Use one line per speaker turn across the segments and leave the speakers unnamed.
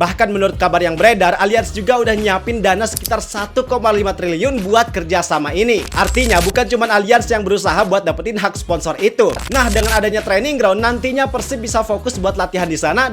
Bahkan menurut kabar yang beredar, Allianz juga udah nyiapin dana sekitar 1,5 triliun buat kerjasama ini. Artinya bukan cuma Allianz yang berusaha buat dapetin hak sponsor itu. Nah, dengan adanya training ground, nantinya Persib bisa fokus buat latihan di sana.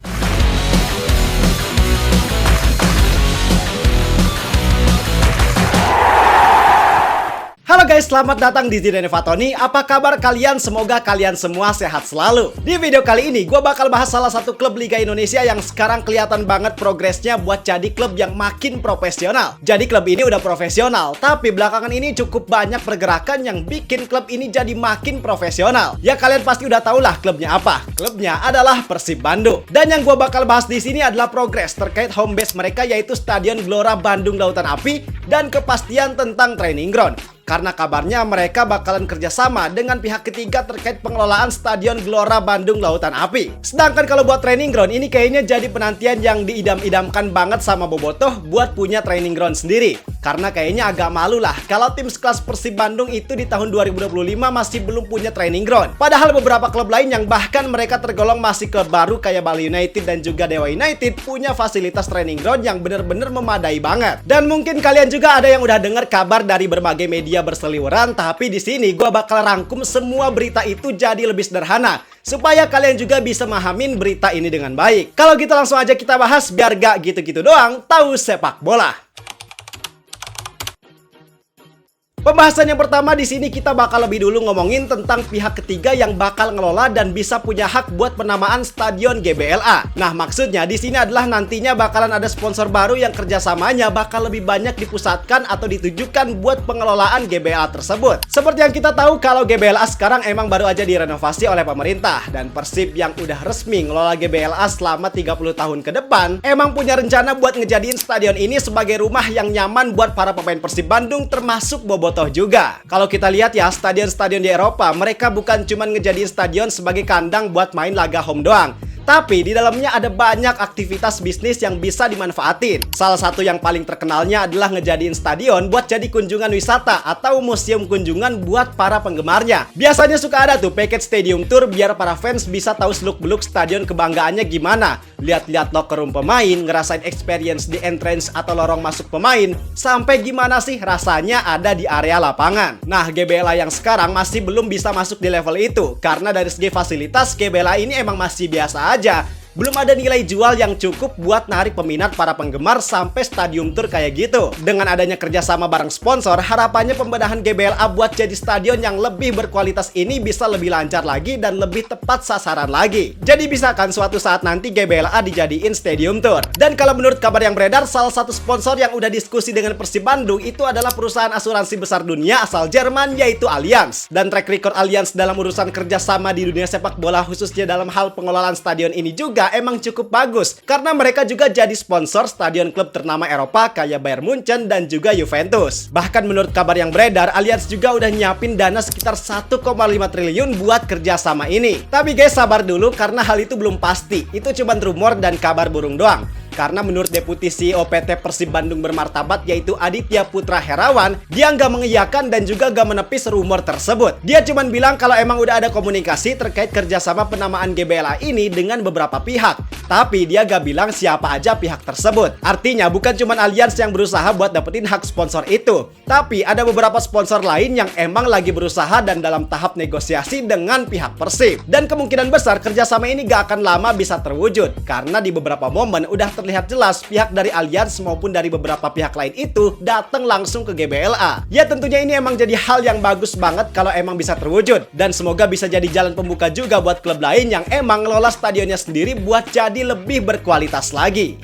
Halo guys, selamat datang di Zidane Fatoni. Apa kabar kalian? Semoga kalian semua sehat selalu. Di video kali ini, gue bakal bahas salah satu klub Liga Indonesia yang sekarang kelihatan banget progresnya buat jadi klub yang makin profesional. Jadi klub ini udah profesional, tapi belakangan ini cukup banyak pergerakan yang bikin klub ini jadi makin profesional. Ya kalian pasti udah tau lah klubnya apa. Klubnya adalah Persib Bandung. Dan yang gue bakal bahas di sini adalah progres terkait home base mereka, yaitu Stadion Gelora Bandung Lautan Api, dan kepastian tentang training ground. Karena kabarnya mereka bakalan kerjasama dengan pihak ketiga terkait pengelolaan Stadion Gelora Bandung Lautan Api. Sedangkan kalau buat training ground, ini kayaknya jadi penantian yang diidam-idamkan banget sama Bobotoh buat punya training ground sendiri. Karena kayaknya agak malu lah kalau tim sekelas Persib Bandung itu di tahun 2025 masih belum punya training ground. Padahal beberapa klub lain yang bahkan mereka tergolong masih klub baru kayak Bali United dan juga Dewa United punya fasilitas training ground yang bener-bener memadai banget. Dan mungkin kalian juga ada yang udah dengar kabar dari berbagai media berseliweran, tapi di sini gua bakal rangkum semua berita itu jadi lebih sederhana supaya kalian juga bisa mahamin berita ini dengan baik. Kalau gitu langsung aja kita bahas biar gak gitu-gitu doang tahu sepak bola. Pembahasan yang pertama di sini kita bakal lebih dulu ngomongin tentang pihak ketiga yang bakal ngelola dan bisa punya hak buat penamaan Stadion GBLA. Nah, maksudnya di sini adalah nantinya bakalan ada sponsor baru yang kerjasamanya bakal lebih banyak dipusatkan atau ditujukan buat pengelolaan GBLA tersebut. Seperti yang kita tahu kalau GBLA sekarang emang baru aja direnovasi oleh pemerintah, dan Persib yang udah resmi ngelola GBLA selama 30 tahun ke depan emang punya rencana buat ngejadiin stadion ini sebagai rumah yang nyaman buat para pemain Persib Bandung termasuk Bobotoh juga. Kalau kita lihat ya, stadion-stadion di Eropa, mereka bukan cuma ngejadiin stadion sebagai kandang buat main laga home doang, tapi di dalamnya ada banyak aktivitas bisnis yang bisa dimanfaatin. Salah satu yang paling terkenalnya adalah ngejadiin stadion buat jadi kunjungan wisata atau museum kunjungan buat para penggemarnya. Biasanya suka ada tuh package stadium tour biar para fans bisa tahu seluk-beluk stadion kebanggaannya gimana. Lihat-lihat locker room pemain, ngerasain experience di entrance atau lorong masuk pemain, sampai gimana sih rasanya ada di area lapangan. Nah, GBLA yang sekarang masih belum bisa masuk di level itu, karena dari segi fasilitas GBLA ini emang masih biasa aja. Belum ada nilai jual yang cukup buat narik peminat para penggemar sampai stadium tour kayak gitu. Dengan adanya kerjasama bareng sponsor, harapannya pembenahan GBLA buat jadi stadion yang lebih berkualitas ini bisa lebih lancar lagi dan lebih tepat sasaran lagi. Jadi bisa kan suatu saat nanti GBLA dijadiin stadium tour. Dan kalau menurut kabar yang beredar, salah satu sponsor yang udah diskusi dengan Persib Bandung itu adalah perusahaan asuransi besar dunia asal Jerman, yaitu Allianz. Dan track record Allianz dalam urusan kerjasama di dunia sepak bola, khususnya dalam hal pengelolaan stadion ini juga emang cukup bagus, karena mereka juga jadi sponsor stadion klub ternama Eropa kayak Bayern Munchen dan juga Juventus. Bahkan menurut kabar yang beredar, Allianz juga udah nyiapin dana sekitar 1,5 triliun buat kerjasama ini. Tapi guys, sabar dulu karena hal itu belum pasti. Itu cuma rumor dan kabar burung doang. Karena menurut Deputi CEO PT Persib Bandung Bermartabat, yaitu Aditya Putra Herawan, dia nggak mengiyakan dan juga nggak menepis rumor tersebut. Dia cuma bilang kalau emang udah ada komunikasi terkait kerjasama penamaan GBLA ini dengan beberapa pihak. Tapi dia nggak bilang siapa aja pihak tersebut. Artinya bukan cuma Allianz yang berusaha buat dapetin hak sponsor itu, tapi ada beberapa sponsor lain yang emang lagi berusaha dan dalam tahap negosiasi dengan pihak Persib. Dan kemungkinan besar kerjasama ini gak akan lama bisa terwujud, karena di beberapa momen udah terlihat jelas pihak dari Allianz maupun dari beberapa pihak lain itu datang langsung ke GBLA. Ya tentunya ini emang jadi hal yang bagus banget kalau emang bisa terwujud, dan semoga bisa jadi jalan pembuka juga buat klub lain yang emang ngelola stadionnya sendiri buat jadi lebih berkualitas lagi.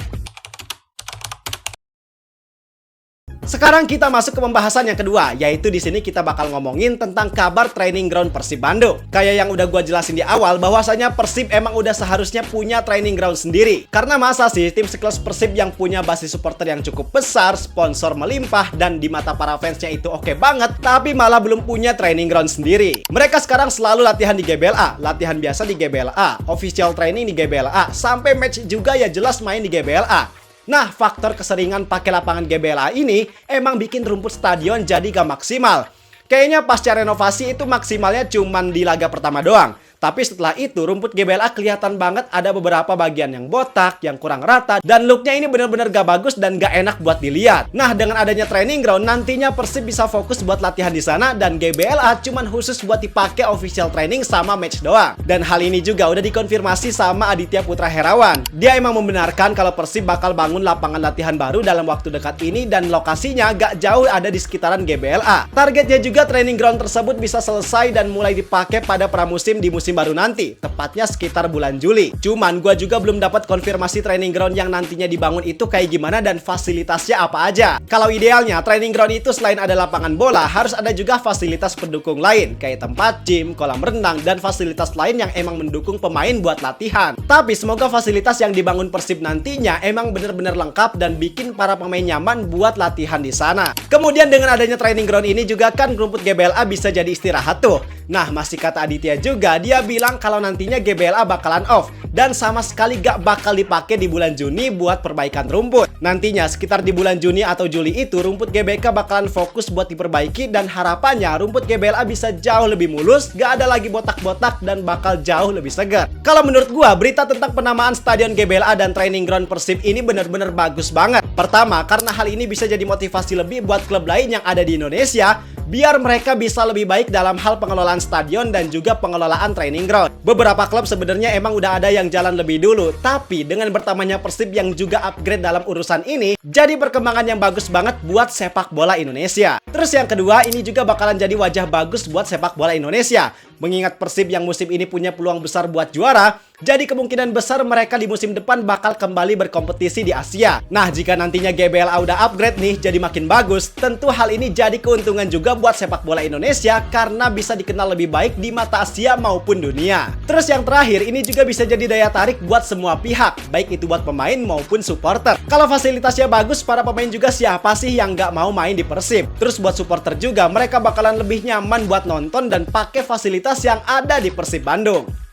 Sekarang kita masuk ke pembahasan yang kedua, yaitu di sini kita bakal ngomongin tentang kabar training ground Persib Bandung. Kayak yang udah gua jelasin di awal, bahwasanya Persib emang udah seharusnya punya training ground sendiri. Karena masa sih tim sekelas Persib yang punya basis supporter yang cukup besar, sponsor melimpah, dan di mata para fansnya itu oke banget, tapi malah belum punya training ground sendiri. Mereka sekarang selalu latihan di GBLA, latihan biasa di GBLA, official training di GBLA, sampai match juga ya jelas main di GBLA. Nah, faktor keseringan pakai lapangan GBLA ini emang bikin rumput stadion jadi gak maksimal. Kayaknya pasca renovasi itu maksimalnya cuman di laga pertama doang. Tapi setelah itu rumput GBLA kelihatan banget ada beberapa bagian yang botak, yang kurang rata, dan looknya ini bener-bener gak bagus dan gak enak buat dilihat. Nah, dengan adanya training ground, nantinya Persib bisa fokus buat latihan di sana dan GBLA cuman khusus buat dipakai official training sama match doang. Dan hal ini juga udah dikonfirmasi sama Aditya Putra Herawan. Dia emang membenarkan kalau Persib bakal bangun lapangan latihan baru dalam waktu dekat ini dan lokasinya gak jauh ada di sekitaran GBLA. Targetnya juga training ground tersebut bisa selesai dan mulai dipakai pada pramusim di musim baru nanti, tepatnya sekitar bulan Juli. Cuman gua juga belum dapat konfirmasi training ground yang nantinya dibangun itu kayak gimana dan fasilitasnya apa aja. Kalau idealnya training ground itu selain ada lapangan bola, harus ada juga fasilitas pendukung lain kayak tempat gym, kolam renang, dan fasilitas lain yang emang mendukung pemain buat latihan. Tapi semoga fasilitas yang dibangun Persib nantinya emang bener-bener lengkap dan bikin para pemain nyaman buat latihan di sana. Kemudian dengan adanya training ground ini juga kan rumput GBLA bisa jadi istirahat tuh. Nah, masih kata Aditya juga, dia bilang kalau nantinya GBLA bakalan off dan sama sekali gak bakal dipakai di bulan Juni buat perbaikan rumput. Nantinya sekitar di bulan Juni atau Juli itu rumput GBK bakalan fokus buat diperbaiki dan harapannya rumput GBLA bisa jauh lebih mulus, gak ada lagi botak-botak dan bakal jauh lebih segar. Kalau menurut gua, berita tentang penamaan stadion GBLA dan training ground Persib ini bener-bener bagus banget. Pertama, karena hal ini bisa jadi motivasi lebih buat klub lain yang ada di Indonesia biar mereka bisa lebih baik dalam hal pengelolaan stadion dan juga pengelolaan training ground. Beberapa klub sebenarnya emang udah ada yang jalan lebih dulu, tapi dengan bertambahnya Persib yang juga upgrade dalam urusan ini, jadi perkembangan yang bagus banget buat sepak bola Indonesia. Terus yang kedua, ini juga bakalan jadi wajah bagus buat sepak bola Indonesia. Mengingat Persib yang musim ini punya peluang besar buat juara, jadi kemungkinan besar mereka di musim depan bakal kembali berkompetisi di Asia. Nah, jika nantinya GBLA udah upgrade nih jadi makin bagus, tentu hal ini jadi keuntungan juga buat sepak bola Indonesia karena bisa dikenal lebih baik di mata Asia maupun dunia. Terus yang terakhir, ini juga bisa jadi daya tarik buat semua pihak, baik itu buat pemain maupun supporter. Kalau fasilitasnya bagus, para pemain juga siapa sih yang nggak mau main di Persib? Terus buat supporter juga, mereka bakalan lebih nyaman buat nonton dan pakai fasilitas yang ada di Persib Bandung.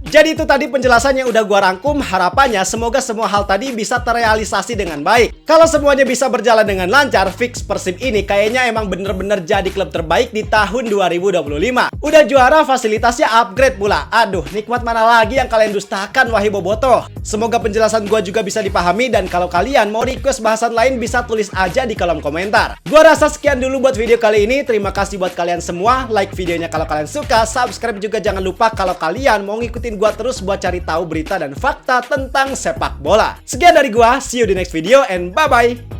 Jadi itu tadi penjelasan yang udah gua rangkum. Harapannya semoga semua hal tadi bisa terrealisasi dengan baik. Kalau semuanya bisa berjalan dengan lancar, fix Persib ini kayaknya emang bener-bener jadi klub terbaik di tahun 2025. Udah juara, fasilitasnya upgrade pula. Aduh, nikmat mana lagi yang kalian dustakan, wahai bobotoh. Semoga penjelasan gua juga bisa dipahami, dan kalau kalian mau request bahasan lain bisa tulis aja di kolom komentar. Gua rasa sekian dulu buat video kali ini. Terima kasih buat kalian semua. Like videonya kalau kalian suka, subscribe juga jangan lupa kalau kalian mau ngikutin gua terus buat cari tahu berita dan fakta tentang sepak bola. Sekian dari gua, see you di next video and bye-bye.